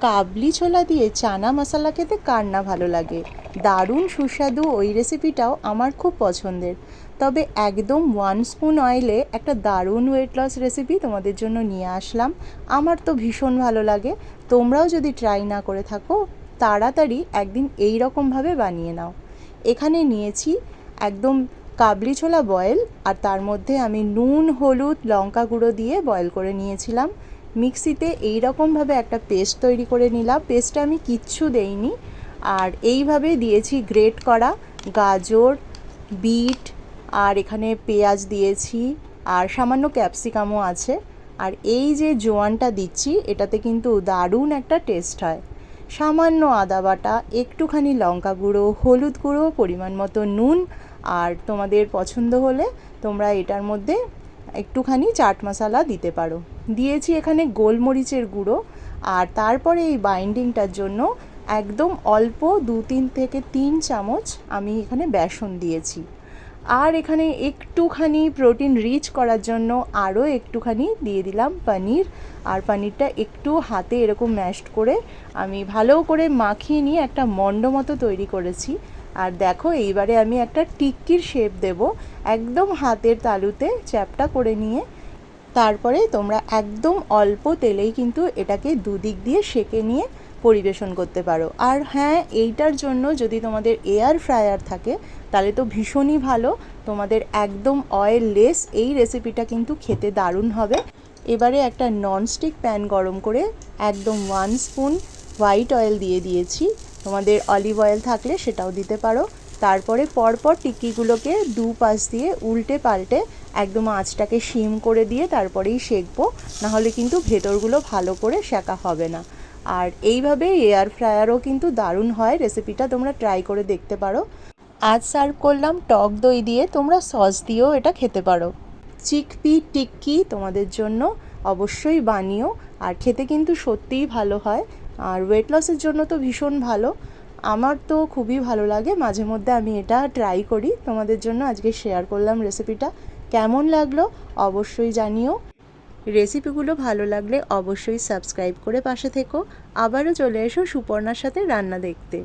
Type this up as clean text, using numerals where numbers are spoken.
কাবলি ছোলা দিয়ে চানা মশলা খেতে কার না ভালো লাগে। দারুণ সুস্বাদু ওই রেসিপিটাও আমার খুব পছন্দের। তবে একদম 1 স্পুন অয়েলে একটা দারুণ ওয়েট লস রেসিপি তোমাদের জন্য নিয়ে আসলাম। আমার তো ভীষণ ভালো লাগে। তোমরাও যদি ট্রাই না করে থাকো তাড়াতাড়ি একদিন এই রকমভাবে বানিয়ে নাও। এখানে নিয়েছি একদম কাবলি ছোলা বয়েল, আর তার মধ্যে আমি নুন, হলুদ, লঙ্কা গুঁড়ো দিয়ে বয়েল করে নিয়েছিলাম। মিক্সিতে এই রকমভাবে একটা পেস্ট তৈরি করে নিলাম। পেস্টে আমি কিচ্ছু দেইনি, আর এইভাবে দিয়েছি গ্রেট করা গাজর, বিট, আর এখানে পেঁয়াজ দিয়েছি, আর সামান্য ক্যাপসিকামও আছে। আর এই যে জোয়ানটা দিচ্ছি এটাতে কিন্তু দারুণ একটা টেস্ট হয়। সামান্য আদা বাটা, একটুখানি লঙ্কা গুঁড়ো, হলুদ গুঁড়ো, পরিমাণ মতো নুন, আর তোমাদের পছন্দ হলে তোমরা এটার মধ্যে একটুখানি চাট মশলা দিতে পারো। দিয়েছি এখানে গোলমরিচের গুঁড়ো, আর তারপরে এই বাইন্ডিংটার জন্য একদম অল্প 2-3 থেকে 3 চামচ আমি এখানে বেসন দিয়েছি। আর এখানে একটুখানি প্রোটিন রিচ করার জন্য আরও একটুখানি দিয়ে দিলাম পনির। আর পনিরটা একটু হাতে এরকম ম্যাশড করে আমি ভালো করে মাখিয়ে নিয়ে একটা মণ্ড মতো তৈরি করেছি। আর দেখো এইবারে আমি একটা টিক্কির শেপ দেব, একদম হাতের তালুতে চ্যাপটা করে নিয়ে তারপরে তোমরা একদম অল্প তেলেই কিন্তু এটাকে দুদিক দিয়ে সেঁকে নিয়ে পরিবেশন করতে পারো। আর হ্যাঁ, এইটার জন্য যদি তোমাদের এয়ার ফ্রায়ার থাকে তাহলে তো ভীষণই ভালো। তোমাদের একদম অয়েললেস এই রেসিপিটা কিন্তু খেতে দারুণ হবে। এবারে একটা ননস্টিক প্যান গরম করে একদম 1 স্পুন হোয়াইট অয়েল দিয়ে দিয়েছি। তোমাদের অলিভ অয়েল থাকলে সেটাও দিতে পারো। তারপরে পরপর টিক্কিগুলোকে দুপাশ দিয়ে উল্টে পাল্টে একদম আঁচটাকে সিম করে দিয়ে তারপরেই সেঁকবো, নাহলে কিন্তু ভেতরগুলো ভালো করে সেঁকা হবে না। আর এইভাবে এয়ার ফ্রায়ারও কিন্তু দারুণ হয়। রেসিপিটা তোমরা ট্রাই করে দেখতে পারো। আজ সার্ভ করলাম টক দই দিয়ে, তোমরা সস দিয়েও এটা খেতে পারো। চিকপি টিক্কি তোমাদের জন্য অবশ্যই বানিও, আর খেতে কিন্তু সত্যিই ভালো হয়। আর ওয়েট লসের জন্য তো ভীষণ ভালো। আমার তো খুবই ভালো লাগে, মাঝে মধ্যে আমি এটা ট্রাই করি। তোমাদের জন্য আজকে শেয়ার করলাম রেসিপিটা। কেমন লাগলো অবশ্যই জানিও। রেসিপিগুলো ভালো লাগলে অবশ্যই সাবস্ক্রাইব করে পাশে থেকো। আবারও চলে এসো সুপর্ণার সাথে রান্না দেখতে।